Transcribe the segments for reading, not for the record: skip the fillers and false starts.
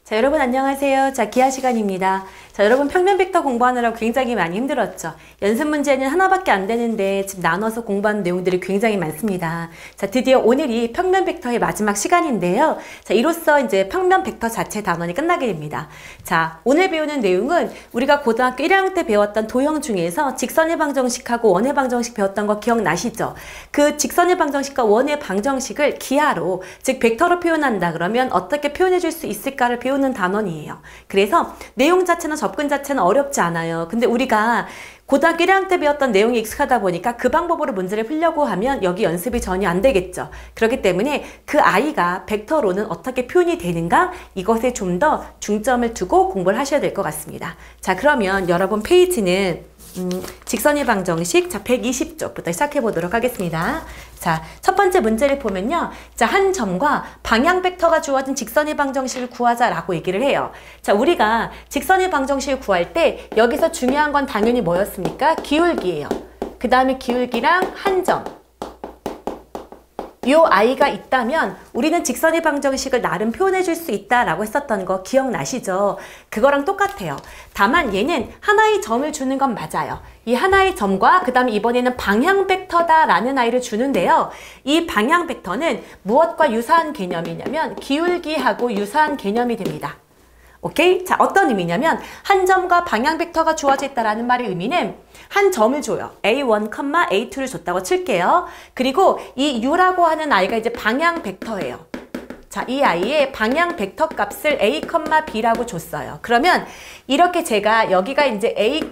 자, 여러분 안녕하세요. 자, 기하 시간입니다. 자, 여러분 평면 벡터 공부하느라고 굉장히 많이 힘들었죠. 연습 문제는 하나밖에 안 되는데 지금 나눠서 공부하는 내용들이 굉장히 많습니다. 자, 드디어 오늘이 평면 벡터의 마지막 시간인데요. 자, 이로써 이제 평면 벡터 자체 단원이 끝나게 됩니다. 자, 오늘 배우는 내용은 우리가 고등학교 1학년 때 배웠던 도형 중에서 직선의 방정식하고 원의 방정식 배웠던 거 기억나시죠? 그 직선의 방정식과 원의 방정식을 기하로, 즉 벡터로 표현한다 그러면 어떻게 표현해 줄 수 있을까를 배우는 단원이에요. 그래서 내용 자체는 접근 자체는 어렵지 않아요. 근데 우리가 고등학교 1학년 때 배웠던 내용이 익숙하다 보니까 그 방법으로 문제를 풀려고 하면 여기 연습이 전혀 안 되겠죠. 그렇기 때문에 그 아이가 벡터로는 어떻게 표현이 되는가, 이것에 좀 더 중점을 두고 공부를 하셔야 될 것 같습니다. 자, 그러면 여러분 페이지는 직선의 방정식, 자, 120쪽부터 시작해 보도록 하겠습니다. 자, 첫 번째 문제를 보면요. 자, 한 점과 방향 벡터가 주어진 직선의 방정식을 구하자라고 얘기를 해요. 자, 우리가 직선의 방정식을 구할 때 여기서 중요한 건 당연히 뭐였습니까? 기울기예요. 그 다음에 기울기랑 한 점. 요 아이가 있다면 우리는 직선의 방정식을 나름 표현해 줄 수 있다라고 했었던 거 기억나시죠? 그거랑 똑같아요. 다만 얘는 하나의 점을 주는 건 맞아요. 이 하나의 점과 그 다음에 이번에는 방향 벡터다라는 아이를 주는데요. 이 방향 벡터는 무엇과 유사한 개념이냐면 기울기하고 유사한 개념이 됩니다. 오케이? 자, 어떤 의미냐면 한 점과 방향 벡터가 주어져 있다라는 말의 의미는 한 점을 줘요. A1, A2를 줬다고 칠게요. 그리고 이 U라고 하는 아이가 이제 방향 벡터예요. 자, 이 아이의 방향 벡터 값을 A, B라고 줬어요. 그러면 이렇게 제가 여기가 이제 A,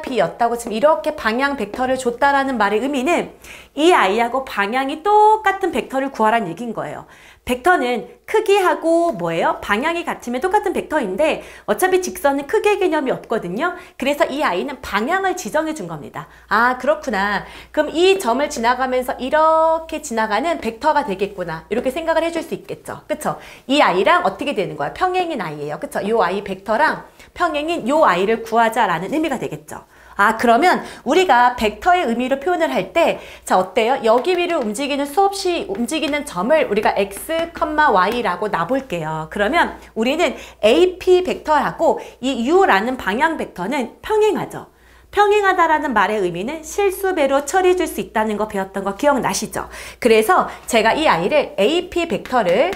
B였다고 지금 이렇게 방향 벡터를 줬다라는 말의 의미는 이 아이하고 방향이 똑같은 벡터를 구하라는 얘기인 거예요. 벡터는 크기하고 뭐예요? 방향이 같으면 똑같은 벡터인데 어차피 직선은 크기의 개념이 없거든요. 그래서 이 아이는 방향을 지정해 준 겁니다. 아, 그렇구나. 그럼 이 점을 지나가면서 이렇게 지나가는 벡터가 되겠구나. 이렇게 생각을 해줄 수 있겠죠. 그쵸? 이 아이랑 어떻게 되는 거야? 평행인 아이예요. 그쵸? 이 아이 벡터랑 평행인 이 아이를 구하자라는 의미가 되겠죠. 아, 그러면 우리가 벡터의 의미로 표현을 할 때, 자, 어때요? 여기 위를 움직이는 수없이 움직이는 점을 우리가 x, y라고 놔볼게요. 그러면 우리는 AP 벡터하고 이 u라는 방향 벡터는 평행하죠. 평행하다라는 말의 의미는 실수배로 처리해 줄 수 있다는 거 배웠던 거 기억나시죠? 그래서 제가 이 아이를 AP 벡터를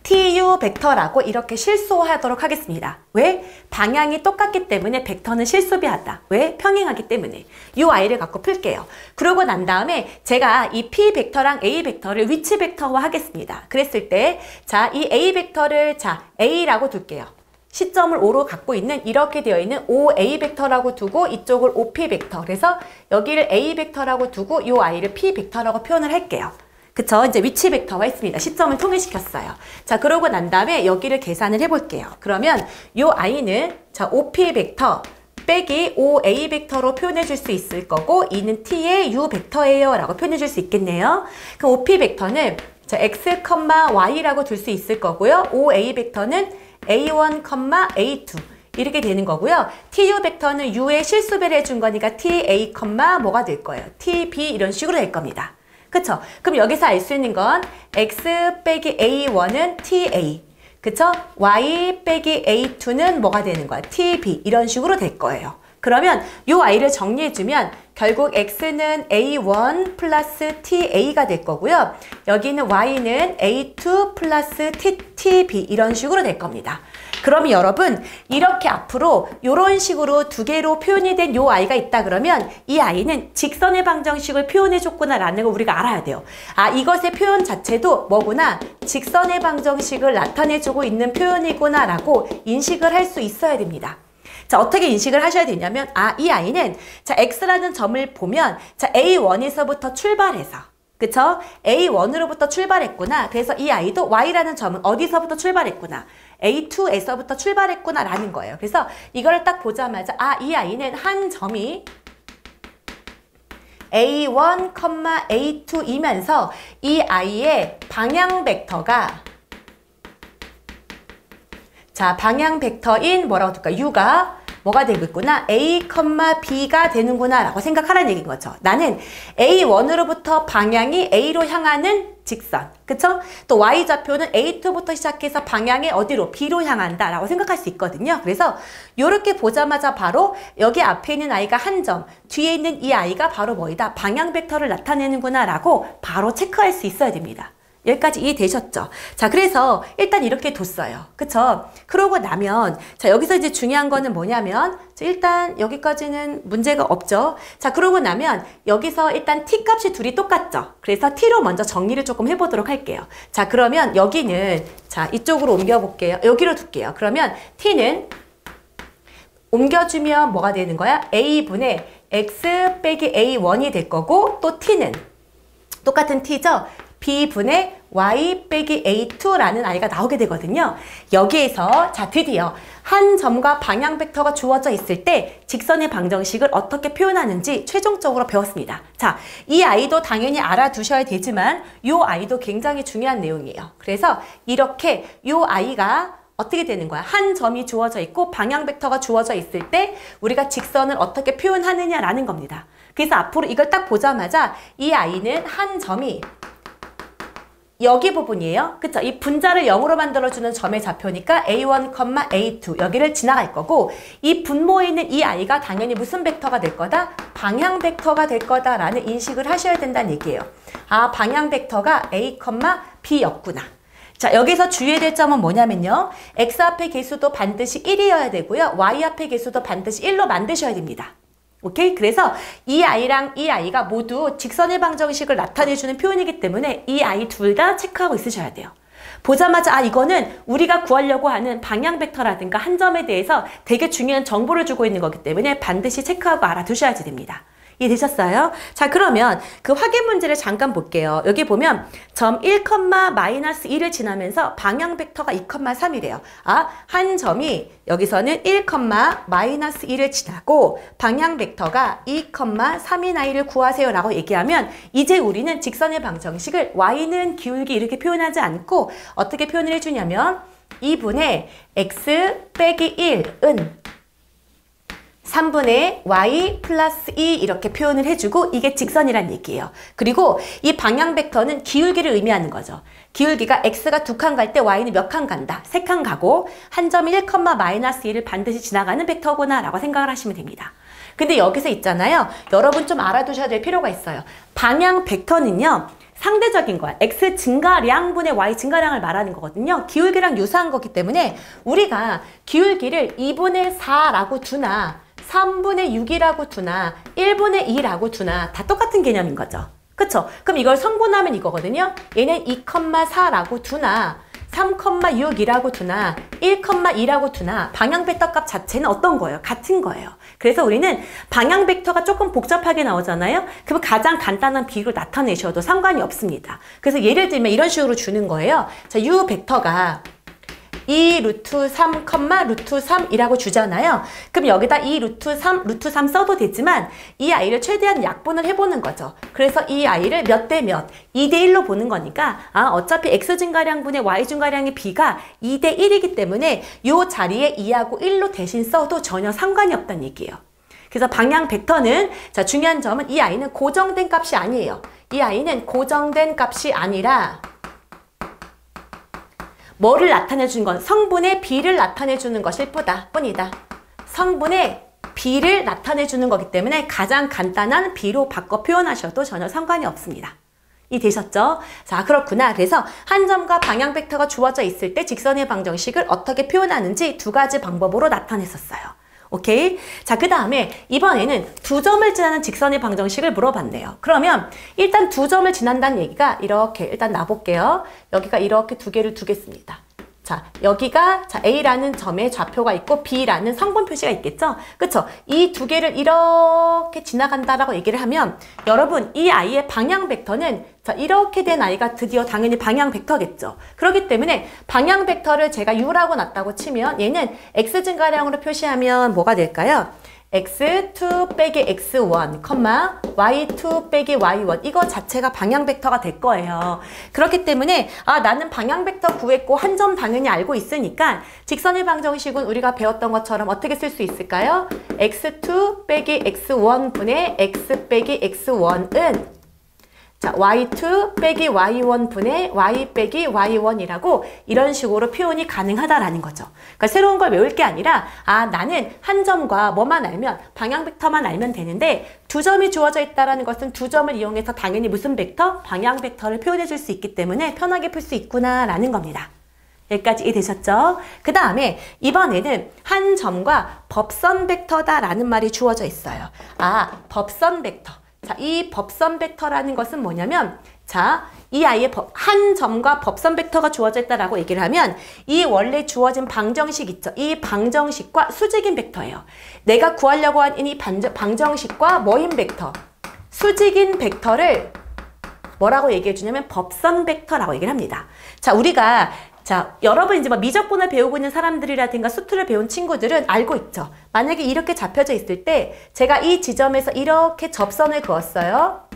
TU 벡터라고 이렇게 실수하도록 하겠습니다. 왜? 방향이 똑같기 때문에 벡터는 실수비하다. 왜? 평행하기 때문에. 이 아이를 갖고 풀게요. 그러고 난 다음에 제가 이 P 벡터랑 A 벡터를 위치 벡터화 하겠습니다. 그랬을 때, 자, 이 A 벡터를 자, A라고 둘게요. 시점을 O로 갖고 있는 이렇게 되어 있는 OA 벡터라고 두고 이쪽을 OP 벡터. 그래서 여기를 A 벡터라고 두고 이 아이를 P 벡터라고 표현을 할게요. 그쵸? 이제 위치 벡터화 했습니다. 시점을 통일시켰어요. 자, 그러고 난 다음에 여기를 계산을 해볼게요. 그러면 요 아이는 자, OP 벡터 빼기 OA 벡터로 표현해 줄 수 있을 거고 이는 T의 U 벡터예요 라고 표현해 줄 수 있겠네요. 그럼 OP 벡터는 자, X, Y라고 둘 수 있을 거고요. OA 벡터는 A1, A2 이렇게 되는 거고요. TU 벡터는 U의 실수배를 해준 거니까 TA, 뭐가 될 거예요? TB 이런 식으로 될 겁니다. 그쵸? 그럼 여기서 알 수 있는 건 X 빼기 A1은 TA. 그쵸? Y 빼기 A2는 뭐가 되는 거야? TB. 이런 식으로 될 거예요. 그러면 이 아이를 정리해주면 결국 X는 A1 플러스 TA가 될 거고요. 여기는 Y는 A2 플러스 TB. 이런 식으로 될 겁니다. 그러면 여러분 이렇게 앞으로 이런 식으로 두 개로 표현이 된 요 아이가 있다 그러면 이 아이는 직선의 방정식을 표현해 줬구나 라는 걸 우리가 알아야 돼요. 아, 이것의 표현 자체도 뭐구나, 직선의 방정식을 나타내 주고 있는 표현이구나 라고 인식을 할 수 있어야 됩니다. 자, 어떻게 인식을 하셔야 되냐면, 아, 이 아이는 자, X라는 점을 보면 자, A1에서부터 출발해서, 그쵸? A1으로부터 출발했구나. 그래서 이 아이도 Y라는 점은 어디서부터 출발했구나? A2에서부터 출발했구나 라는 거예요. 그래서 이걸 딱 보자마자 아, 이 아이는 한 점이 A1, A2이면서 이 아이의 방향 벡터가 자, 방향 벡터인 뭐라고 둘까? U가 뭐가 되겠구나? A, B가 되는구나 라고 생각하라는 얘기인 거죠. 나는 A1으로부터 방향이 A로 향하는 직선, 그쵸? 또 Y좌표는 A2부터 시작해서 방향이 어디로? B로 향한다 라고 생각할 수 있거든요. 그래서 이렇게 보자마자 바로 여기 앞에 있는 아이가 한 점, 뒤에 있는 이 아이가 바로 뭐이다? 방향 벡터를 나타내는구나 라고 바로 체크할 수 있어야 됩니다. 여기까지 이해되셨죠? 자, 그래서 일단 이렇게 뒀어요. 그쵸? 그러고 나면, 자, 여기서 이제 중요한 거는 뭐냐면, 일단 여기까지는 문제가 없죠? 자, 그러고 나면 여기서 일단 t 값이 둘이 똑같죠? 그래서 t로 먼저 정리를 조금 해보도록 할게요. 자, 그러면 여기는, 자, 이쪽으로 옮겨볼게요. 여기로 둘게요. 그러면 t는 옮겨주면 뭐가 되는 거야? a분의 x 빼기 a1이 될 거고, 또 t는 똑같은 t죠? b분의 y 빼기 a2라는 아이가 나오게 되거든요. 여기에서 자 드디어 한 점과 방향 벡터가 주어져 있을 때 직선의 방정식을 어떻게 표현하는지 최종적으로 배웠습니다. 자, 이 아이도 당연히 알아두셔야 되지만 이 아이도 굉장히 중요한 내용이에요. 그래서 이렇게 이 아이가 어떻게 되는 거야? 한 점이 주어져 있고 방향 벡터가 주어져 있을 때 우리가 직선을 어떻게 표현하느냐라는 겁니다. 그래서 앞으로 이걸 딱 보자마자 이 아이는 한 점이 여기 부분이에요. 그쵸? 이 분자를 0으로 만들어주는 점의 좌표니까 A1, A2 여기를 지나갈 거고 이 분모에 있는 이 아이가 당연히 무슨 벡터가 될 거다? 방향 벡터가 될 거다라는 인식을 하셔야 된다는 얘기예요. 아, 방향 벡터가 A, B였구나. 자, 여기서 주의해야 될 점은 뭐냐면요. X 앞의 개수도 반드시 1이어야 되고요. Y 앞의 개수도 반드시 1로 만드셔야 됩니다. 오케이? 그래서 이 아이랑 이 아이가 모두 직선의 방정식을 나타내주는 표현이기 때문에 이 아이 둘 다 체크하고 있으셔야 돼요. 보자마자 아 이거는 우리가 구하려고 하는 방향 벡터라든가 한 점에 대해서 되게 중요한 정보를 주고 있는 거기 때문에 반드시 체크하고 알아두셔야지 됩니다. 이해되셨어요? 자, 그러면 그 확인 문제를 잠깐 볼게요. 여기 보면 점 1, -2를 지나면서 방향 벡터가 2, 3이래요. 아, 한 점이 여기서는 1, -2를 지나고 방향 벡터가 2, 3인 아이를 구하세요 라고 얘기하면 이제 우리는 직선의 방정식을 y는 기울기 이렇게 표현하지 않고 어떻게 표현을 해주냐면 2분의 x 빼기 1은 3분의 y 플러스 2 이렇게 표현을 해주고 이게 직선이란 얘기예요. 그리고 이 방향 벡터는 기울기를 의미하는 거죠. 기울기가 x가 2칸 갈 때 y는 몇 칸 간다? 3칸 가고 한 점이 1, -2를 반드시 지나가는 벡터구나 라고 생각을 하시면 됩니다. 근데 여기서 있잖아요. 여러분 좀 알아두셔야 될 필요가 있어요. 방향 벡터는요. 상대적인 거야. x 증가량분의 y 증가량을 말하는 거거든요. 기울기랑 유사한 거기 때문에 우리가 기울기를 2분의 4라고 두나 3분의 6이라고 두나 1분의 2라고 두나 다 똑같은 개념인 거죠. 그쵸? 그럼 이걸 성분하면 이거거든요. 얘는 2,4라고 두나 3,6이라고 두나 1,2라고 두나 방향 벡터 값 자체는 어떤 거예요? 같은 거예요. 그래서 우리는 방향 벡터가 조금 복잡하게 나오잖아요. 그럼 가장 간단한 비율을 나타내셔도 상관이 없습니다. 그래서 예를 들면 이런 식으로 주는 거예요. 자, U 벡터가 2 루트 3, 루트 3이라고 주잖아요. 그럼 여기다 2 루트 3 써도 되지만 이 아이를 최대한 약분을 해보는 거죠. 그래서 이 아이를 몇 대 몇? 2대 1로 보는 거니까 아 어차피 x 증가량분의 y 증가량의 b가 2대 1이기 때문에 이 자리에 2하고 1로 대신 써도 전혀 상관이 없다는 얘기예요. 그래서 방향 벡터는 자 중요한 점은 이 아이는 고정된 값이 아니에요. 이 아이는 고정된 값이 아니라 뭐를 나타내주는 건 성분의 B를 나타내주는 것일 뿐이다. 성분의 B를 나타내주는 거기 때문에 가장 간단한 B로 바꿔 표현하셔도 전혀 상관이 없습니다. 이해되셨죠? 자, 그렇구나. 그래서 한 점과 방향 벡터가 주어져 있을 때 직선의 방정식을 어떻게 표현하는지 두 가지 방법으로 나타냈었어요. 오케이? 자, 그 다음에 이번에는 두 점을 지나는 직선의 방정식을 물어봤네요. 그러면 일단 두 점을 지난다는 얘기가 이렇게 일단 놔볼게요. 여기가 이렇게 두 개를 두겠습니다. 자, 여기가 자 A라는 점의 좌표가 있고 B라는 성분 표시가 있겠죠? 그쵸? 이 두 개를 이렇게 지나간다라고 얘기를 하면 여러분 이 아이의 방향 벡터는 자 이렇게 된 아이가 드디어 당연히 방향 벡터겠죠. 그렇기 때문에 방향 벡터를 제가 U라고 놨다고 치면 얘는 X 증가량으로 표시하면 뭐가 될까요? x2 빼기 x1, y2 빼기 y1 이거 자체가 방향 벡터가 될 거예요. 그렇기 때문에 나는 방향 벡터 구했고 한 점 당연히 알고 있으니까 직선의 방정식은 우리가 배웠던 것처럼 어떻게 쓸 수 있을까요? x2 빼기 x1 분의 x 빼기 x1은 자, y2 빼기 y1 분의 y 빼기 y1이라고 이런 식으로 표현이 가능하다라는 거죠. 그러니까 새로운 걸 외울 게 아니라 나는 한 점과 뭐만 알면 방향 벡터만 알면 되는데 두 점이 주어져 있다는 것은 두 점을 이용해서 당연히 무슨 벡터? 방향 벡터를 표현해 줄 수 있기 때문에 편하게 풀 수 있구나라는 겁니다. 여기까지 이해되셨죠? 그 다음에 이번에는 한 점과 법선 벡터다라는 말이 주어져 있어요. 법선 벡터. 자, 이 법선 벡터라는 것은 뭐냐면 자, 이 아이의 한 점과 법선 벡터가 주어져 있다라고 얘기를 하면 이 원래 주어진 방정식 있죠. 이 방정식과 수직인 벡터예요. 내가 구하려고 한 이 방정식과 뭐인 벡터? 수직인 벡터를 뭐라고 얘기해 주냐면 법선 벡터라고 얘기를 합니다. 자, 우리가 여러분 이제 미적분을 배우고 있는 사람들이라든가 수투를 배운 친구들은 알고 있죠. 만약에 이렇게 잡혀져 있을 때 제가 이 지점에서 이렇게 접선을 그었어요.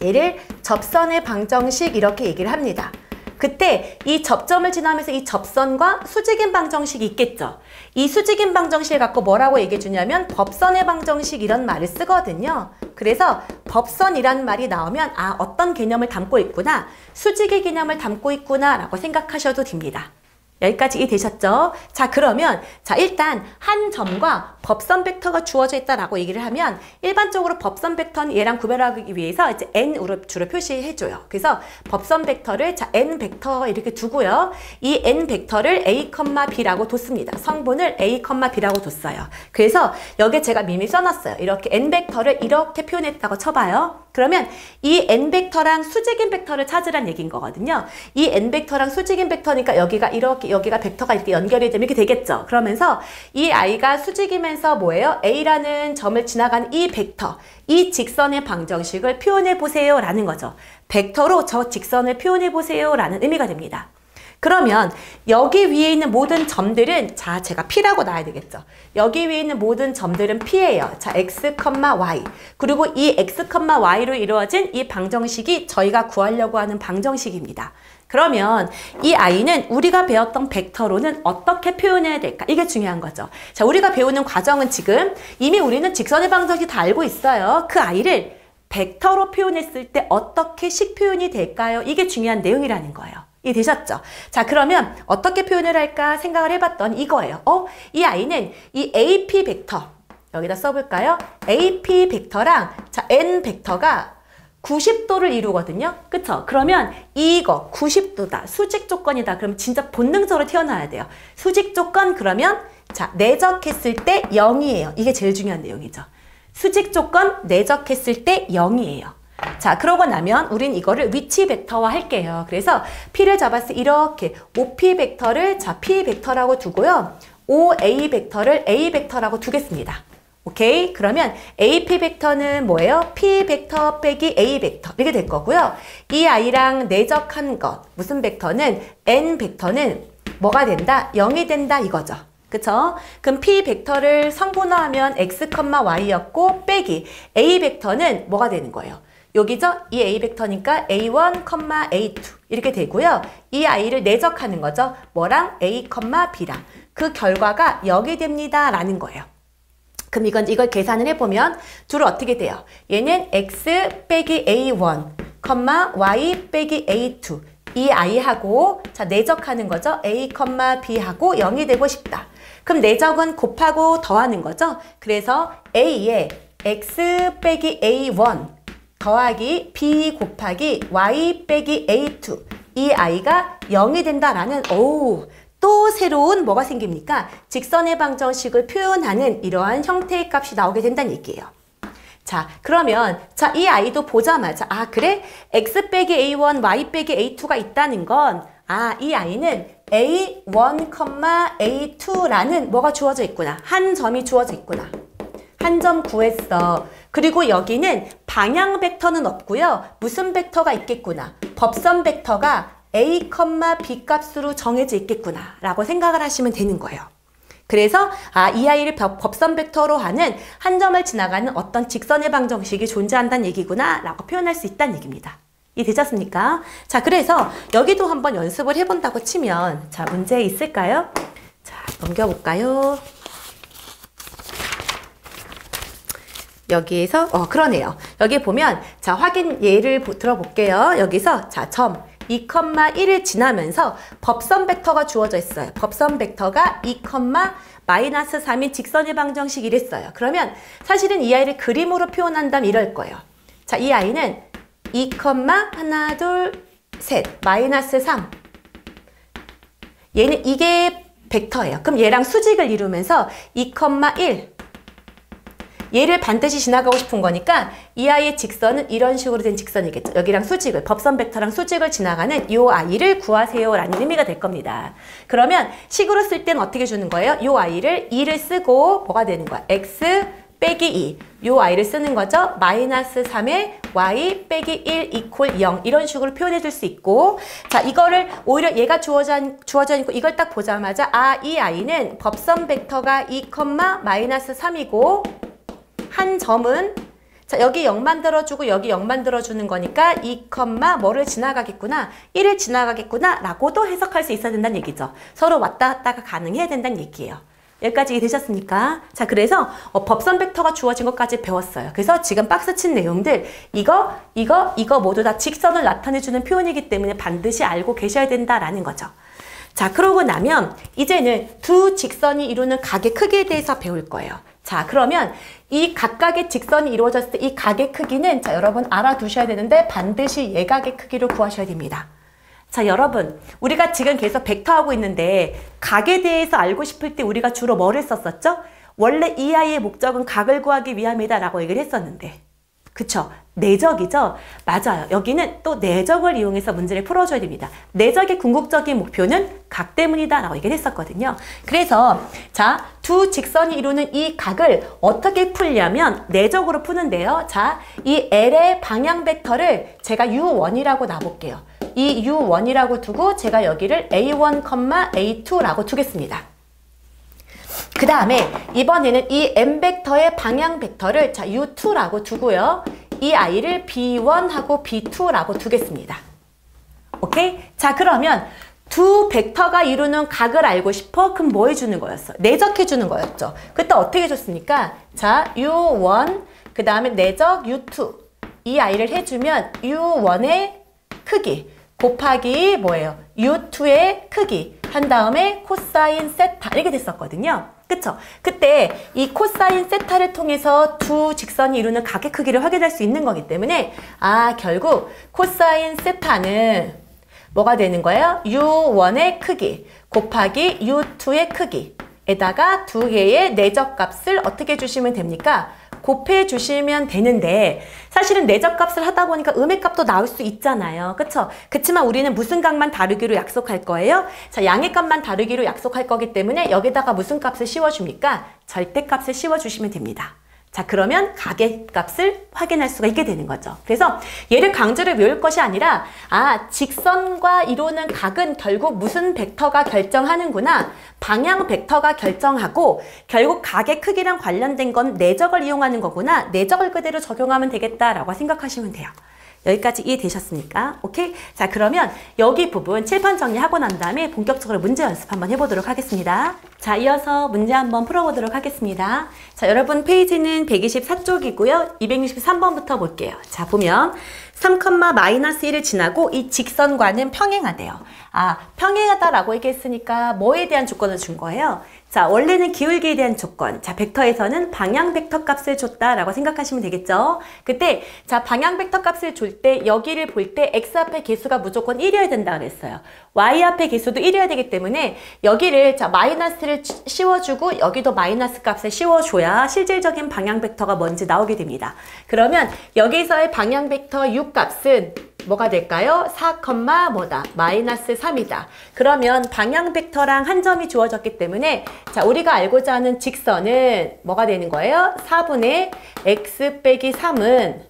얘를 접선의 방정식 이렇게 얘기를 합니다. 그때 이 접점을 지나면서 이 접선과 수직인 방정식이 있겠죠. 이 수직인 방정식을 갖고 뭐라고 얘기해 주냐면 법선의 방정식 이런 말을 쓰거든요. 그래서 법선이라는 말이 나오면 어떤 개념을 담고 있구나, 수직의 개념을 담고 있구나 라고 생각하셔도 됩니다. 여기까지 이해되셨죠? 자, 그러면 일단 한 점과 법선 벡터가 주어져 있다라고 얘기를 하면 일반적으로 법선 벡터는 얘랑 구별하기 위해서 이제 n으로 주로 표시해줘요. 그래서 법선 벡터를 n 벡터 이렇게 두고요. 이 n 벡터를 a, b라고 뒀습니다. 성분을 a, b라고 뒀어요. 그래서 여기에 제가 미리 써놨어요. 이렇게 n 벡터를 이렇게 표현했다고 쳐봐요. 그러면 이 n 벡터랑 수직인 벡터를 찾으란 얘기인 거거든요. 이 n 벡터랑 수직인 벡터니까 여기가 이렇게 여기가 벡터가 이렇게 연결이 되면 이렇게 되겠죠. 그러면서 이 아이가 수직이면서 뭐예요? A라는 점을 지나가는 이 벡터, 이 직선의 방정식을 표현해 보세요 라는 거죠. 벡터로 저 직선을 표현해 보세요 라는 의미가 됩니다. 그러면 여기 위에 있는 모든 점들은 제가 P라고 놔야 되겠죠. 여기 위에 있는 모든 점들은 P예요. 자, X, Y. 그리고 이 X, Y로 이루어진 이 방정식이 저희가 구하려고 하는 방정식입니다. 그러면 이 아이는 우리가 배웠던 벡터로는 어떻게 표현해야 될까? 이게 중요한 거죠. 자, 우리가 배우는 과정은 지금 이미 우리는 직선의 방정식 다 알고 있어요. 그 아이를 벡터로 표현했을 때 어떻게 식 표현이 될까요? 이게 중요한 내용이라는 거예요. 이해되셨죠? 자, 그러면 어떻게 표현을 할까 생각을 해봤더니 이거예요. 이 아이는 이 AP 벡터 여기다 써볼까요? AP 벡터랑 N 벡터가 90도를 이루거든요. 그쵸? 그러면 이거 90도다. 수직 조건이다. 그럼 진짜 본능적으로 튀어나와야 돼요. 수직 조건 그러면 내적했을 때 0이에요. 이게 제일 중요한 내용이죠. 수직 조건 내적했을 때 0이에요. 자, 그러고 나면 우린 이거를 위치 벡터화 할게요. 그래서 P를 잡았을 때 이렇게 OP 벡터를 P 벡터라고 두고요. OA 벡터를 A 벡터라고 두겠습니다. 오케이? 그러면 AP 벡터는 뭐예요? P 벡터 빼기 A 벡터 이렇게 될 거고요. 이 아이랑 내적한 것 무슨 벡터는 N 벡터는 뭐가 된다? 0이 된다 이거죠. 그쵸? 그럼 P 벡터를 성분화하면 X, Y였고 빼기 A 벡터는 뭐가 되는 거예요? 여기죠? 이 A 벡터니까 A1, A2 이렇게 되고요. 이 아이를 내적하는 거죠. 뭐랑? A, B랑. 그 결과가 0이 됩니다 라는 거예요. 그럼 이걸 계산을 해보면 둘을 어떻게 돼요? 얘는 X 빼기 A1, Y 빼기 A2 이 아이하고 내적하는 거죠. A, B하고 0이 되고 싶다. 그럼 내적은 곱하고 더하는 거죠. 그래서 A에 X 빼기 A1 더하기 B 곱하기 Y 빼기 A2 이 아이가 0이 된다라는 또 새로운 뭐가 생깁니까? 직선의 방정식을 표현하는 이러한 형태의 값이 나오게 된다는 얘기예요. 자, 그러면 이 아이도 보자마자 그래? X 빼기 A1, Y 빼기 A2가 있다는 건 이 아이는 A1, A2라는 뭐가 주어져 있구나. 한 점이 주어져 있구나. 한 점 구했어. 그리고 여기는 방향 벡터는 없고요. 무슨 벡터가 있겠구나. 법선 벡터가 A, B 값으로 정해져 있겠구나 라고 생각을 하시면 되는 거예요. 그래서 이 아이를 법선 벡터로 하는 한 점을 지나가는 어떤 직선의 방정식이 존재한다는 얘기구나 라고 표현할 수 있다는 얘기입니다. 이해되셨습니까? 자, 그래서 여기도 한번 연습을 해본다고 치면 자, 문제 있을까요? 자, 넘겨볼까요? 여기에서 그러네요. 여기 보면 자, 확인 예를 들어볼게요. 여기서 자, 점 2,1을 지나면서 법선 벡터가 주어져 있어요. 법선 벡터가 2,-3인 직선의 방정식 이랬어요. 그러면 사실은 이 아이를 그림으로 표현한다면 이럴 거예요. 자, 이 아이는 2, 하나, 둘, 셋, -3. 얘는 이게 벡터예요. 그럼 얘랑 수직을 이루면서 2,1. 얘를 반드시 지나가고 싶은 거니까 이 아이의 직선은 이런 식으로 된 직선이겠죠. 여기랑 수직을, 법선 벡터랑 수직을 지나가는 이 아이를 구하세요 라는 의미가 될 겁니다. 그러면 식으로 쓸 때는 어떻게 주는 거예요? 이 아이를 2를 쓰고 뭐가 되는 거야? x 빼기 2. 이 아이를 쓰는 거죠. -3에 y 빼기 1 이퀄 0 이런 식으로 표현해 줄 수 있고 자, 이거를 오히려 얘가 주어져 있고 이걸 딱 보자마자 이 아이는 법선 벡터가 2,-3이고 한 점은 자, 여기 0 만들어주고 여기 0 만들어주는 거니까 2, 뭐를 지나가겠구나 1을 지나가겠구나 라고도 해석할 수 있어야 된다는 얘기죠. 서로 왔다 갔다가 가능해야 된다는 얘기예요. 여기까지 이해되셨습니까? 자, 그래서 법선 벡터가 주어진 것까지 배웠어요. 그래서 지금 박스 친 내용들 이거 모두 다 직선을 나타내주는 표현이기 때문에 반드시 알고 계셔야 된다라는 거죠. 자, 그러고 나면 이제는 두 직선이 이루는 각의 크기에 대해서 배울 거예요. 자, 그러면 이 각각의 직선이 이루어졌을 때 이 각의 크기는 자, 여러분 알아두셔야 되는데 반드시 예각의 크기로 구하셔야 됩니다. 자, 여러분 우리가 지금 계속 벡터하고 있는데 각에 대해서 알고 싶을 때 우리가 주로 뭐를 썼었죠? 원래 이 아이의 목적은 각을 구하기 위함이다 라고 얘기를 했었는데 그쵸? 내적이죠? 맞아요. 여기는 또 내적을 이용해서 문제를 풀어줘야 됩니다. 내적의 궁극적인 목표는 각 때문이다 라고 얘기를 했었거든요. 그래서 자, 두 직선이 이루는 이 각을 어떻게 풀냐면 내적으로 푸는데요. 자, 이 L의 방향 벡터를 제가 U1이라고 놔볼게요. 이 U1이라고 두고 제가 여기를 A1, A2라고 두겠습니다. 그 다음에 이번에는 이 M벡터의 방향 벡터를 자, U2라고 두고요. 이 아이를 B1하고 B2라고 두겠습니다. 오케이? 자, 그러면 두 벡터가 이루는 각을 알고 싶어? 그럼 뭐 해주는 거였어? 내적해 주는 거였죠. 그때 어떻게 해줬습니까? 자, U1, 그 다음에 내적 U2. 이 아이를 해주면 U1의 크기 곱하기 뭐예요? U2의 크기 한 다음에 코사인 세타 이렇게 됐었거든요. 그쵸? 그때 이 코사인 세타를 통해서 두 직선이 이루는 각의 크기를 확인할 수 있는 거기 때문에 결국 코사인 세타는 뭐가 되는 거예요? U1의 크기 곱하기 U2의 크기에다가 두 개의 내적 값을 어떻게 주시면 됩니까? 곱해 주시면 되는데 사실은 내적 값을 하다 보니까 음의 값도 나올 수 있잖아요. 그쵸? 그치만 우리는 무슨 값만 다루기로 약속할 거예요? 자, 양의 값만 다루기로 약속할 거기 때문에 여기다가 무슨 값을 씌워줍니까? 절대값을 씌워주시면 됩니다. 자, 그러면 각의 값을 확인할 수가 있게 되는 거죠. 그래서 얘를 강제로 외울 것이 아니라 직선과 이루는 각은 결국 무슨 벡터가 결정하는구나. 방향 벡터가 결정하고 결국 각의 크기랑 관련된 건 내적을 이용하는 거구나. 내적을 그대로 적용하면 되겠다라고 생각하시면 돼요. 여기까지 이해되셨습니까? 오케이? 자, 그러면 여기 부분 칠판 정리하고 난 다음에 본격적으로 문제 연습 한번 해보도록 하겠습니다. 자, 이어서 문제 한번 풀어보도록 하겠습니다. 자, 여러분 페이지는 124쪽이고요. 263번부터 볼게요. 자, 보면 3,-1을 지나고 이 직선과는 평행하대요. 평행하다라고 얘기했으니까 뭐에 대한 조건을 준 거예요? 자, 원래는 기울기에 대한 조건. 자, 벡터에서는 방향 벡터 값을 줬다라고 생각하시면 되겠죠? 그때 자, 방향 벡터 값을 줄 때 여기를 볼 때 x 앞의 개수가 무조건 1이어야 된다 그랬어요. y 앞의 개수도 1이어야 되기 때문에 여기를 자, 마이너스를 씌워주고 여기도 마이너스 값을 씌워줘야 실질적인 방향 벡터가 뭔지 나오게 됩니다. 그러면 여기서의 방향 벡터 u 값은 뭐가 될까요? 4, 뭐다? -3이다. 그러면 방향 벡터랑 한 점이 주어졌기 때문에 자, 우리가 알고자 하는 직선은 뭐가 되는 거예요? 4분의 x 빼기 3은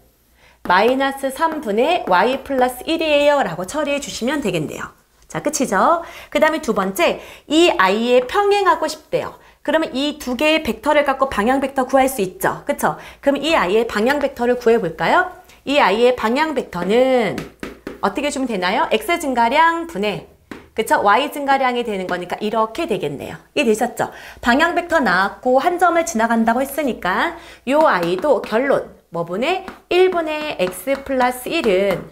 -3분의 y 플러스 1이에요 라고 처리해 주시면 되겠네요. 자, 끝이죠? 그 다음에 두 번째, 이 아이에 평행하고 싶대요. 그러면 이 두 개의 벡터를 갖고 방향 벡터 구할 수 있죠. 그쵸? 그럼 이 아이의 방향 벡터를 구해볼까요? 이 아이의 방향 벡터는 어떻게 주면 되나요? x 증가량 분의 그쵸? y 증가량이 되는 거니까 이렇게 되겠네요. 이해되셨죠? 방향 벡터 나왔고 한 점을 지나간다고 했으니까 이 아이도 결론 뭐분의 1분의 x 플러스 1은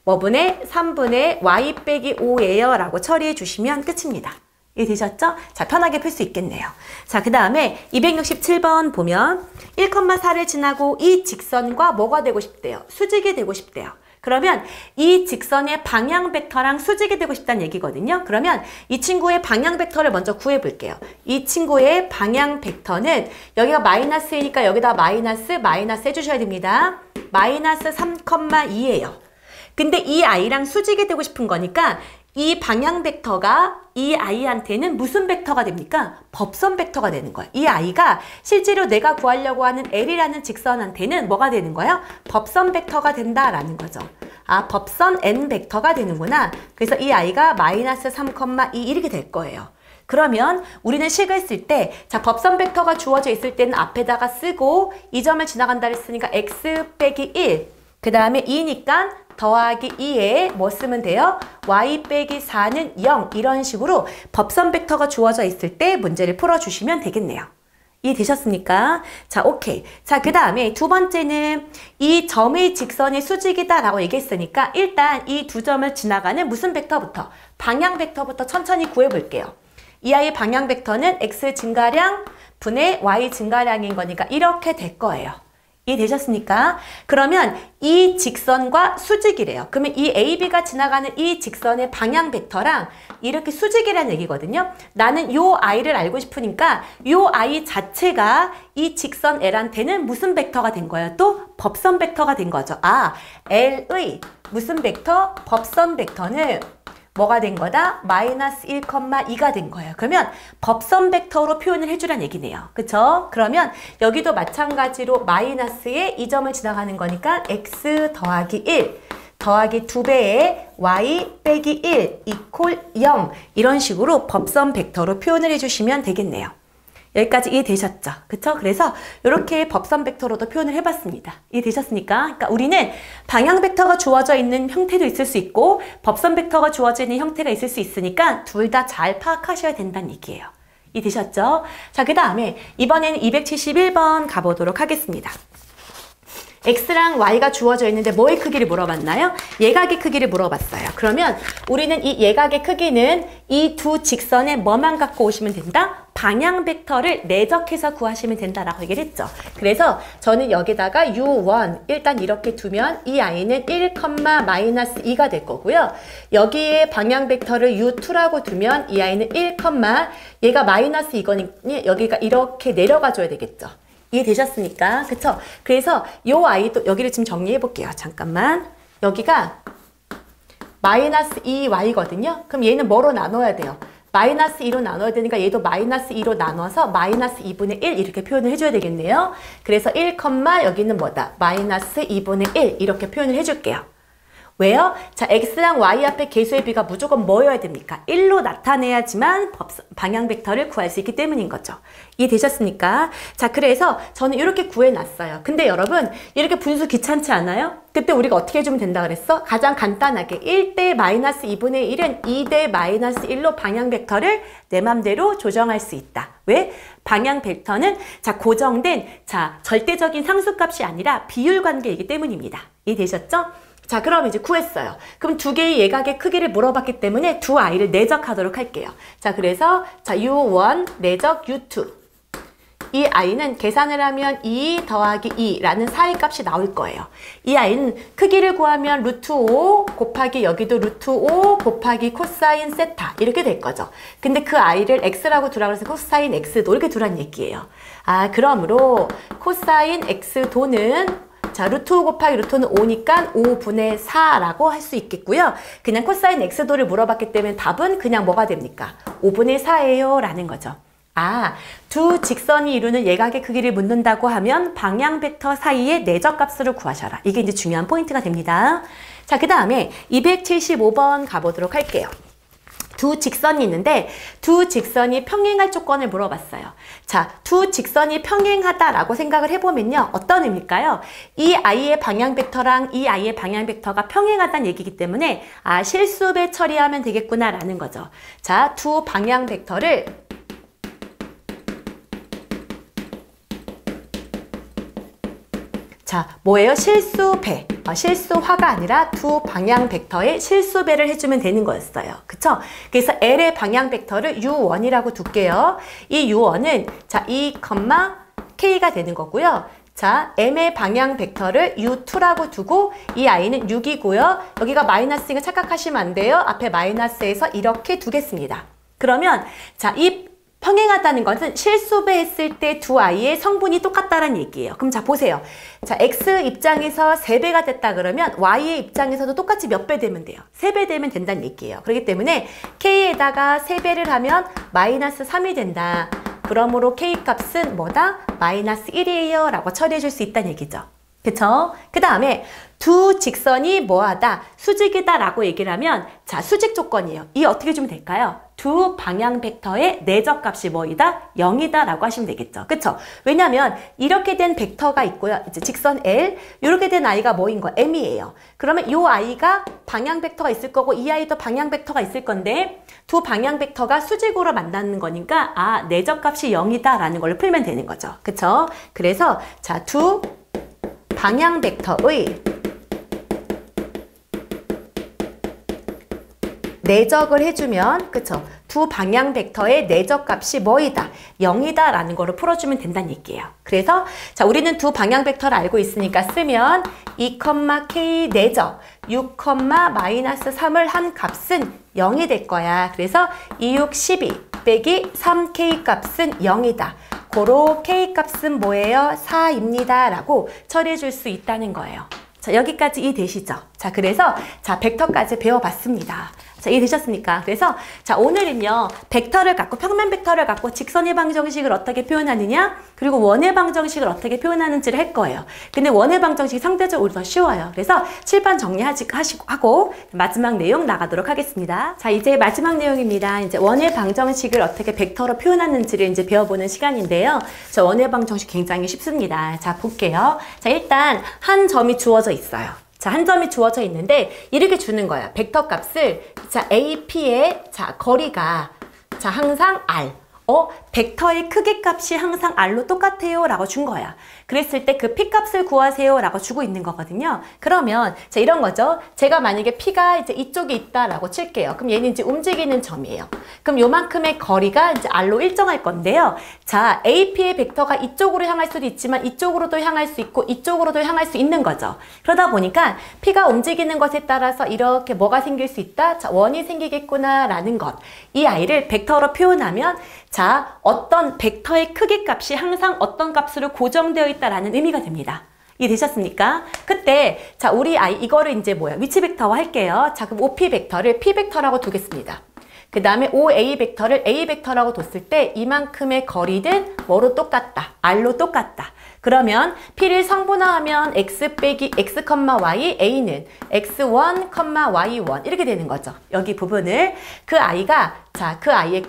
뭐분의 3분의 y 빼기 5예요 라고 처리해 주시면 끝입니다. 이해되셨죠? 자, 편하게 풀 수 있겠네요. 자, 그 다음에 267번 보면 1,4를 지나고 이 직선과 뭐가 되고 싶대요? 수직이 되고 싶대요. 그러면 이 직선의 방향 벡터랑 수직이 되고 싶다는 얘기거든요. 그러면 이 친구의 방향 벡터를 먼저 구해 볼게요. 이 친구의 방향 벡터는 여기가 마이너스이니까 여기다 마이너스 해주셔야 됩니다. 마이너스 3,2예요. 근데 이 아이랑 수직이 되고 싶은 거니까 이 방향 벡터가 이 아이한테는 무슨 벡터가 됩니까? 법선 벡터가 되는 거예요. 이 아이가 실제로 내가 구하려고 하는 L이라는 직선한테는 뭐가 되는 거예요? 법선 벡터가 된다라는 거죠. 아, 법선 N 벡터가 되는구나. 그래서 이 아이가 마이너스 3,2 이렇게 될 거예요. 그러면 우리는 식을 쓸 때, 자, 법선 벡터가 주어져 있을 때는 앞에다가 쓰고 이 점을 지나간다 했으니까 x 빼기 1, 그 다음에 2니까 더하기 2에 뭐 쓰면 돼요? y 빼기 4는 0 이런 식으로 법선 벡터가 주어져 있을 때 문제를 풀어주시면 되겠네요. 이해되셨습니까? 자, 오케이. 자, 그 다음에 두 번째는 이 점의 직선이 수직이다 라고 얘기했으니까 일단 이 두 점을 지나가는 무슨 벡터부터? 방향 벡터부터 천천히 구해볼게요. 이 아이의 방향 벡터는 x 증가량 분의 y 증가량인 거니까 이렇게 될 거예요. 이해되셨습니까? 그러면 이 직선과 수직이래요. 그러면 이 AB가 지나가는 이 직선의 방향 벡터랑 이렇게 수직이라는 얘기거든요. 나는 요 I를 알고 싶으니까 요 I 자체가 이 직선 L한테는 무슨 벡터가 된 거예요? 또 법선 벡터가 된 거죠. 아, L의 무슨 벡터? 법선 벡터는 뭐가 된 거다? 마이너스 1,2가 된 거예요. 그러면 법선 벡터로 표현을 해주란 얘기네요. 그쵸? 그러면 여기도 마찬가지로 마이너스에 이 점을 지나가는 거니까 x 더하기 1 더하기 2배의 y 빼기 1 이퀄 0 이런 식으로 법선 벡터로 표현을 해주시면 되겠네요. 여기까지 이해되셨죠? 그쵸? 그래서 이렇게 법선 벡터로도 표현을 해봤습니다. 이해되셨습니까? 그러니까 우리는 방향 벡터가 주어져 있는 형태도 있을 수 있고 법선 벡터가 주어져 있는 형태가 있을 수 있으니까 둘 다 잘 파악하셔야 된다는 얘기예요. 이해되셨죠? 자, 그 다음에 이번에는 271번 가보도록 하겠습니다. x랑 y가 주어져 있는데 뭐의 크기를 물어봤나요? 예각의 크기를 물어봤어요. 그러면 우리는 이 예각의 크기는 이 두 직선에 뭐만 갖고 오시면 된다? 방향 벡터를 내적해서 구하시면 된다라고 얘기를 했죠. 그래서 저는 여기다가 u1 일단 이렇게 두면 이 아이는 1, 마이너스 2가 될 거고요. 여기에 방향 벡터를 u2라고 두면 이 아이는 1, 얘가 마이너스 2거니 여기가 이렇게 내려가 줘야 되겠죠. 이해되셨습니까? 그쵸? 그래서 요 아이도 여기를 지금 정리해 볼게요. 잠깐만. 여기가 마이너스 2y거든요. 그럼 얘는 뭐로 나눠야 돼요? 마이너스 2로 나눠야 되니까 얘도 마이너스 2로 나눠서 마이너스 2분의 1 이렇게 표현을 해줘야 되겠네요. 그래서 1, 여기는 뭐다? 마이너스 2분의 1 이렇게 표현을 해줄게요. 왜요? 자, x랑 y 앞에 개수의 비가 무조건 뭐여야 됩니까? 1로 나타내야지만 방향 벡터를 구할 수 있기 때문인 거죠. 이해되셨습니까? 자, 그래서 저는 이렇게 구해놨어요. 근데 여러분, 이렇게 분수 귀찮지 않아요? 그때 우리가 어떻게 해주면 된다 그랬어? 가장 간단하게 1대 마이너스 2분의 1은 2대 마이너스 1로 방향 벡터를 내 맘대로 조정할 수 있다. 왜? 방향 벡터는 자, 고정된 자, 절대적인 상수값이 아니라 비율 관계이기 때문입니다. 이해되셨죠? 자, 그럼 이제 구했어요. 그럼 두 개의 예각의 크기를 물어봤기 때문에 두 아이를 내적하도록 할게요. 자, 그래서 자, u1 내적 u2. 이 아이는 계산을 하면 2 더하기 2라는 사이값이 나올 거예요. 이 아이는 크기를 구하면 루트 5 곱하기 여기도 루트 5 곱하기 코사인 세타 이렇게 될 거죠. 근데 그 아이를 x라고 두라고 해서 코사인 x도 이렇게 두란 얘기예요. 아, 그러므로 코사인 x도는 자, 루트 5 곱하기 루트는 5니까 5분의 4라고 할 수 있겠고요. 그냥 코사인 x도를 물어봤기 때문에 답은 그냥 뭐가 됩니까? 5분의 4예요 라는 거죠. 아, 두 직선이 이루는 예각의 크기를 묻는다고 하면 방향 벡터 사이의 내적값수를 구하셔라. 이게 이제 중요한 포인트가 됩니다. 자, 그 다음에 275번 가보도록 할게요. 두 직선이 있는데 두 직선이 평행할 조건을 물어봤어요. 자, 두 직선이 평행하다라고 생각을 해보면요. 어떤 의미일까요? 이 아이의 방향 벡터랑 이 아이의 방향 벡터가 평행하다는 얘기이기 때문에 아, 실수배 처리하면 되겠구나라는 거죠. 자, 두 방향 벡터를 자, 뭐예요? 실수배. 실수화가 아니라 두 방향 벡터의 실수배를 해주면 되는 거였어요. 그쵸? 그래서 L의 방향 벡터를 U1이라고 둘게요. 이 U1은 자, 2, K가 되는 거고요. 자, M의 방향 벡터를 U2라고 두고 이 I는 6이고요. 여기가 마이너스인 거 착각하시면 안 돼요. 앞에 마이너스에서 이렇게 두겠습니다. 그러면 자, 이 평행하다는 것은 실수배 했을 때 두 아이의 성분이 똑같다는 얘기예요. 그럼 자, 보세요. 자, X 입장에서 3배가 됐다 그러면 Y의 입장에서도 똑같이 몇 배 되면 돼요? 3배 되면 된다는 얘기예요. 그렇기 때문에 K에다가 3배를 하면 마이너스 3이 된다. 그러므로 K 값은 뭐다? 마이너스 1이에요. 라고 처리해 줄 수 있다는 얘기죠. 그쵸? 그 다음에 두 직선이 뭐하다? 수직이다 라고 얘기를 하면 자, 수직 조건이에요. 이 어떻게 주면 될까요? 두 방향 벡터의 내적값이 뭐이다? 0이다 라고 하시면 되겠죠. 그쵸? 왜냐면 이렇게 된 벡터가 있고요. 이제 직선 L, 이렇게 된 아이가 뭐인 거? M이에요. 그러면 이 아이가 방향 벡터가 있을 거고 이 아이도 방향 벡터가 있을 건데 두 방향 벡터가 수직으로 만나는 거니까 아, 내적값이 0이다 라는 걸로 풀면 되는 거죠. 그쵸? 그래서 자, 두 방향 벡터의 내적을 해주면 그쵸? 두 방향 벡터의 내적값이 뭐이다? 0이다 라는 거로 풀어주면 된다는 얘기예요. 그래서 자, 우리는 두 방향 벡터를 알고 있으니까 쓰면 2,k 내적 6, 마이너스 3을 한 값은 0이 될 거야. 그래서 2, 6, 12 빼기 3k 값은 0이다. 고로 k 값은 뭐예요? 4입니다. 라고 처리해 줄 수 있다는 거예요. 자, 여기까지 이해되시죠? 자, 그래서 자, 벡터까지 배워봤습니다. 자, 이해되셨습니까? 그래서 자, 오늘은요, 벡터를 갖고 평면 벡터를 갖고 직선의 방정식을 어떻게 표현하느냐, 그리고 원의 방정식을 어떻게 표현하는지를 할 거예요. 근데 원의 방정식이 상대적으로 더 쉬워요. 그래서 칠판 정리하고 마지막 내용 나가도록 하겠습니다. 자, 이제 마지막 내용입니다. 이제 원의 방정식을 어떻게 벡터로 표현하는지를 이제 배워보는 시간인데요. 자, 원의 방정식 굉장히 쉽습니다. 자, 볼게요. 자, 일단 한 점이 주어져 있어요. 자, 한 점이 주어져 있는데 이렇게 주는 거야. 벡터 값을 자, AP의 자, 거리가 자, 항상 R. 벡터의 크기 값이 항상 R로 똑같아요 라고 준 거야. 그랬을 때 그 P 값을 구하세요 라고 주고 있는 거거든요. 그러면 자, 이런 거죠. 제가 만약에 P가 이제 이쪽에 있다 라고 칠게요. 그럼 얘는 이제 움직이는 점이에요. 그럼 요만큼의 거리가 이제 R로 일정할 건데요. 자, AP의 벡터가 이쪽으로 향할 수도 있지만 이쪽으로도 향할 수 있고 이쪽으로도 향할 수 있는 거죠. 그러다 보니까 P가 움직이는 것에 따라서 이렇게 뭐가 생길 수 있다? 자, 원이 생기겠구나 라는 것. 이 아이를 벡터로 표현하면 자, 어떤 벡터의 크기 값이 항상 어떤 값으로 고정되어 있다라는 의미가 됩니다. 이해되셨습니까? 그때 자, 우리 아이 이거를 이제 뭐야? 위치 벡터화 할게요. 자, 그럼 OP 벡터를 P 벡터라고 두겠습니다. 그 다음에 OA 벡터를 A 벡터라고 뒀을 때 이만큼의 거리는 뭐로 똑같다? R로 똑같다. 그러면 P를 성분화하면 X 빼기 X, Y, A는 X1, Y1 이렇게 되는 거죠. 여기 부분을 그 아이가 자, 그 아이의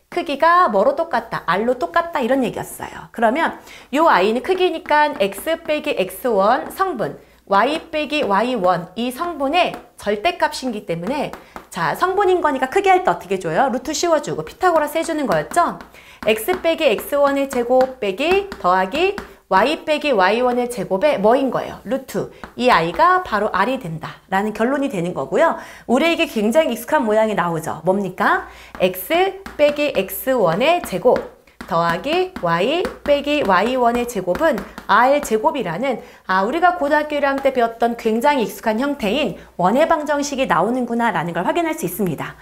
크기가 뭐로 똑같다? R로 똑같다 이런 얘기였어요. 그러면 이 아이는 크기니까 X 빼기 X1 성분 Y 빼기 Y1 이 성분의 절대값이기 때문에 자, 성분인 거니까 크게 할 때 어떻게 줘요? 루트 씌워주고 피타고라스 해주는 거였죠? X 빼기 X1의 제곱 빼기 더하기 Y 빼기 Y1의 제곱에 뭐인 거예요? 루트. 이 아이가 바로 R이 된다 라는 결론이 되는 거고요. 우리에게 굉장히 익숙한 모양이 나오죠. 뭡니까? X 빼기 X1의 제곱 더하기 Y 빼기 Y1의 제곱은 R 제곱이라는 우리가 고등학교 1학년 때 배웠던 굉장히 익숙한 형태인 원의 방정식이 나오는구나 라는 걸 확인할 수 있습니다.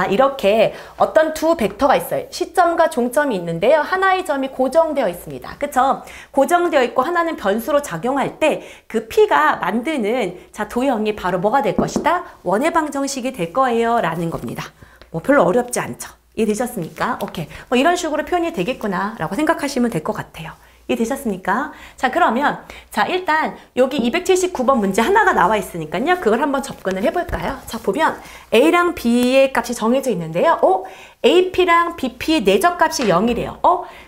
이렇게 어떤 두 벡터가 있어요. 시점과 종점이 있는데요. 하나의 점이 고정되어 있습니다. 그쵸? 고정되어 있고 하나는 변수로 작용할 때 그 P가 만드는 자, 도형이 바로 뭐가 될 것이다? 원의 방정식이 될 거예요 라는 겁니다. 뭐 별로 어렵지 않죠? 이해되셨습니까? 오케이. 이런 식으로 표현이 되겠구나 라고 생각하시면 될 것 같아요. 이해되셨습니까? 자, 그러면 자, 일단 여기 279번 문제 하나가 나와 있으니까요. 그걸 한번 접근을 해볼까요? 자, 보면 A랑 B의 값이 정해져 있는데요. AP랑 BP의 내적값이 0이래요.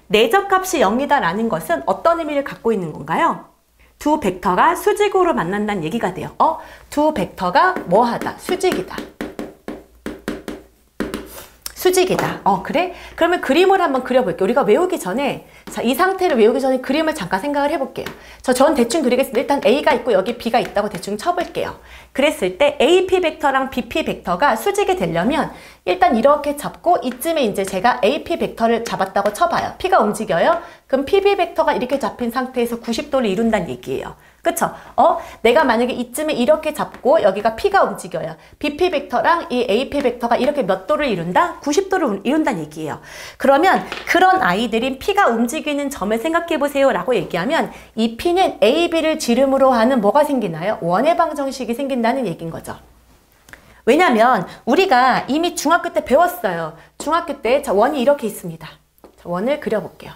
내적값이 0이다라는 것은 어떤 의미를 갖고 있는 건가요? 두 벡터가 수직으로 만난다는 얘기가 돼요. 두 벡터가 뭐하다? 수직이다. 수직이다. 그래? 그러면 그림을 한번 그려볼게요. 우리가 외우기 전에, 자, 이 상태를 외우기 전에 그림을 잠깐 생각을 해볼게요. 전 대충 그리겠습니다. 일단 A가 있고 여기 B가 있다고 대충 쳐볼게요. 그랬을 때 AP 벡터랑 BP 벡터가 수직이 되려면 일단 이렇게 잡고 이쯤에 이제 제가 AP 벡터를 잡았다고 쳐봐요. P가 움직여요? 그럼 PB 벡터가 이렇게 잡힌 상태에서 90도를 이룬다는 얘기예요. 그쵸? 내가 만약에 이쯤에 이렇게 잡고 여기가 P가 움직여요. BP 벡터랑 이 AP 벡터가 이렇게 몇 도를 이룬다? 90도를 이룬다는 얘기예요. 그러면 그런 아이들인 P가 움직이는 점을 생각해 보세요 라고 얘기하면 이 P는 AB를 지름으로 하는 뭐가 생기나요? 원의 방정식이 생긴다는 얘기인 거죠. 왜냐면 우리가 이미 중학교 때 배웠어요. 중학교 때 자, 원이 이렇게 있습니다. 자, 원을 그려볼게요.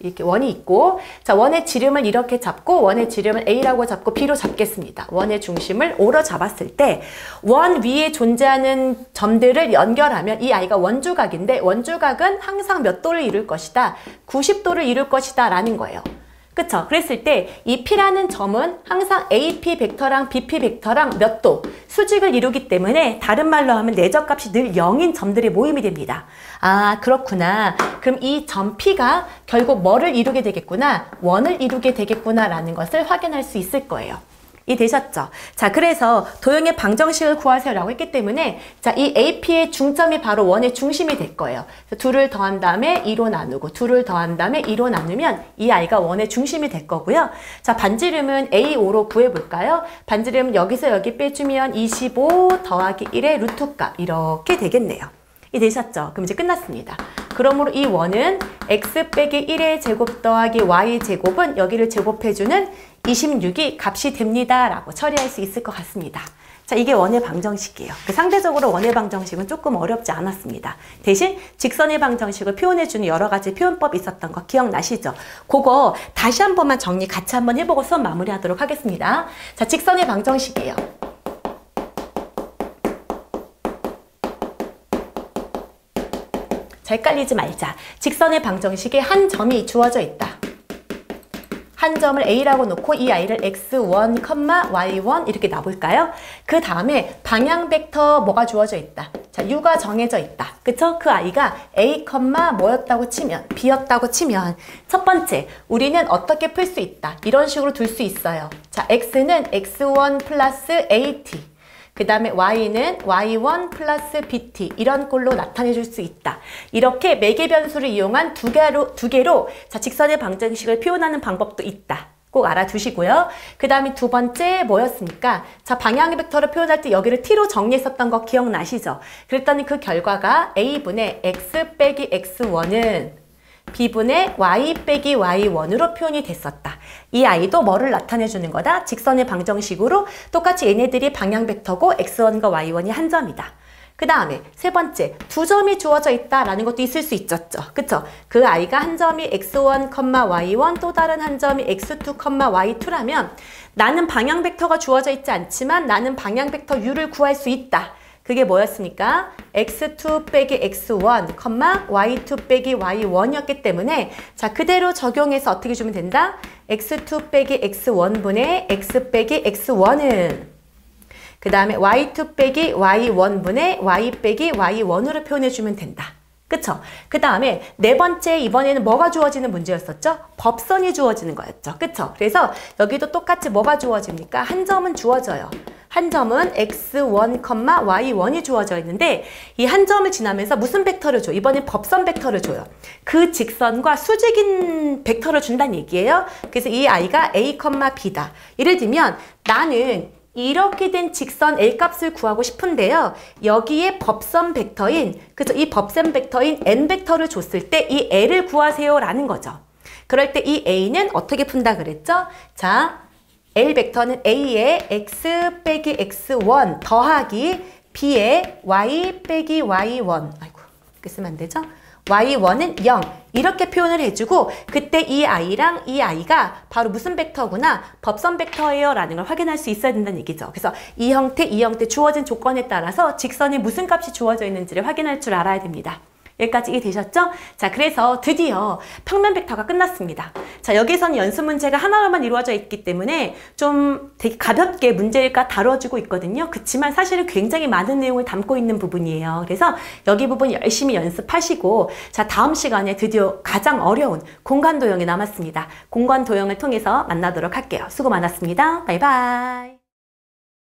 이렇게 원이 있고, 자, 원의 지름을 이렇게 잡고, 원의 지름을 A라고 잡고 B로 잡겠습니다. 원의 중심을 O로 잡았을 때, 원 위에 존재하는 점들을 연결하면 이 아이가 원주각인데, 원주각은 항상 몇 도를 이룰 것이다? 90도를 이룰 것이다 라는 거예요. 그쵸? 그랬을 때 이 P라는 점은 항상 AP 벡터랑 BP 벡터랑 몇 도? 수직을 이루기 때문에 다른 말로 하면 내적값이 늘 0인 점들의 모임이 됩니다. 아, 그렇구나. 그럼 이 점 P가 결국 뭐를 이루게 되겠구나? 원을 이루게 되겠구나 라는 것을 확인할 수 있을 거예요. 이해되셨죠? 자, 그래서 도형의 방정식을 구하세요 라고 했기 때문에 자, 이 AP의 중점이 바로 원의 중심이 될 거예요. 둘을 더한 다음에 2로 나누고 둘을 더한 다음에 2로 나누면 이 아이가 원의 중심이 될 거고요. 자, 반지름은 A5로 구해볼까요? 반지름 여기서 여기 빼주면 25 더하기 1의 루트값 이렇게 되겠네요. 이해되셨죠? 그럼 이제 끝났습니다. 그러므로 이 원은 x 빼기 1의 제곱 더하기 y 제곱은 여기를 제곱해주는 26이 값이 됩니다 라고 처리할 수 있을 것 같습니다. 자, 이게 원의 방정식이에요. 상대적으로 원의 방정식은 조금 어렵지 않았습니다. 대신 직선의 방정식을 표현해주는 여러 가지 표현법이 있었던 거 기억나시죠? 그거 다시 한 번만 정리 같이 한번 해보고 수업 마무리하도록 하겠습니다. 자, 직선의 방정식이에요. 자, 헷갈리지 말자. 직선의 방정식에 한 점이 주어져 있다. 한 점을 A라고 놓고 이 아이를 x1, y1 이렇게 놔볼까요? 그 다음에 방향 벡터 뭐가 주어져 있다. 자, U가 정해져 있다. 그쵸? 그 아이가 A, 뭐였다고 치면, B였다고 치면 첫 번째, 우리는 어떻게 풀 수 있다. 이런 식으로 둘 수 있어요. 자, X는 x1 플러스 AT. 그 다음에 Y는 Y1 플러스 BT 이런 꼴로 나타내 줄 수 있다. 이렇게 매개 변수를 이용한 두 개로 자, 직선의 방정식을 표현하는 방법도 있다. 꼭 알아두시고요. 그 다음에 두 번째 뭐였습니까? 자, 방향 벡터를 표현할 때 여기를 T로 정리했었던 거 기억나시죠? 그랬더니 그 결과가 A분의 X 빼기 X1은 B분의 Y 빼기 Y1으로 표현이 됐었다. 이 아이도 뭐를 나타내 주는 거다? 직선의 방정식으로 똑같이 얘네들이 방향 벡터고 X1과 Y1이 한 점이다. 그 다음에 세 번째, 두 점이 주어져 있다라는 것도 있을 수 있었죠. 그쵸? 그 아이가 한 점이 X1, Y1 또 다른 한 점이 X2, Y2라면 나는 방향 벡터가 주어져 있지 않지만 나는 방향 벡터 U를 구할 수 있다. 그게 뭐였습니까? x2 빼기 x1, y2 빼기 y1이었기 때문에 자, 그대로 적용해서 어떻게 주면 된다? x2 빼기 x1분의 x 빼기 x1은 그 다음에 y2 빼기 y1분의 y 빼기 y1으로 표현해주면 된다. 그쵸? 그 다음에 네 번째 이번에는 뭐가 주어지는 문제였었죠? 법선이 주어지는 거였죠. 그쵸? 그래서 여기도 똑같이 뭐가 주어집니까? 한 점은 주어져요. 한 점은 x1, y1이 주어져 있는데 이 한 점을 지나면서 무슨 벡터를 줘? 이번엔 법선 벡터를 줘요. 그 직선과 수직인 벡터를 준다는 얘기예요. 그래서 이 아이가 a, b다. 예를 들면 나는 이렇게 된 직선 L값을 구하고 싶은데요. 여기에 법선 벡터인, 그죠? 이 법선 벡터인 N벡터를 줬을 때 이 L을 구하세요 라는 거죠. 그럴 때 이 A는 어떻게 푼다 그랬죠? 자, L 벡터는 A의 X 빼기 X1 더하기 B의 Y 빼기 Y1. 아이고, 이렇게 쓰면 안 되죠? y1은 0 이렇게 표현을 해주고 그때 이 아이랑 이 아이가 바로 무슨 벡터구나 법선 벡터예요 라는 걸 확인할 수 있어야 된다는 얘기죠. 그래서 이 형태 주어진 조건에 따라서 직선에 무슨 값이 주어져 있는지를 확인할 줄 알아야 됩니다. 여기까지 이해되셨죠? 자, 그래서 드디어 평면 벡터가 끝났습니다. 자, 여기서는 연습 문제가 하나로만 이루어져 있기 때문에 좀 되게 가볍게 문제가 다뤄주고 있거든요. 그렇지만 사실은 굉장히 많은 내용을 담고 있는 부분이에요. 그래서 여기 부분 열심히 연습하시고 자, 다음 시간에 드디어 가장 어려운 공간 도형이 남았습니다. 공간 도형을 통해서 만나도록 할게요. 수고 많았습니다. 바이바이.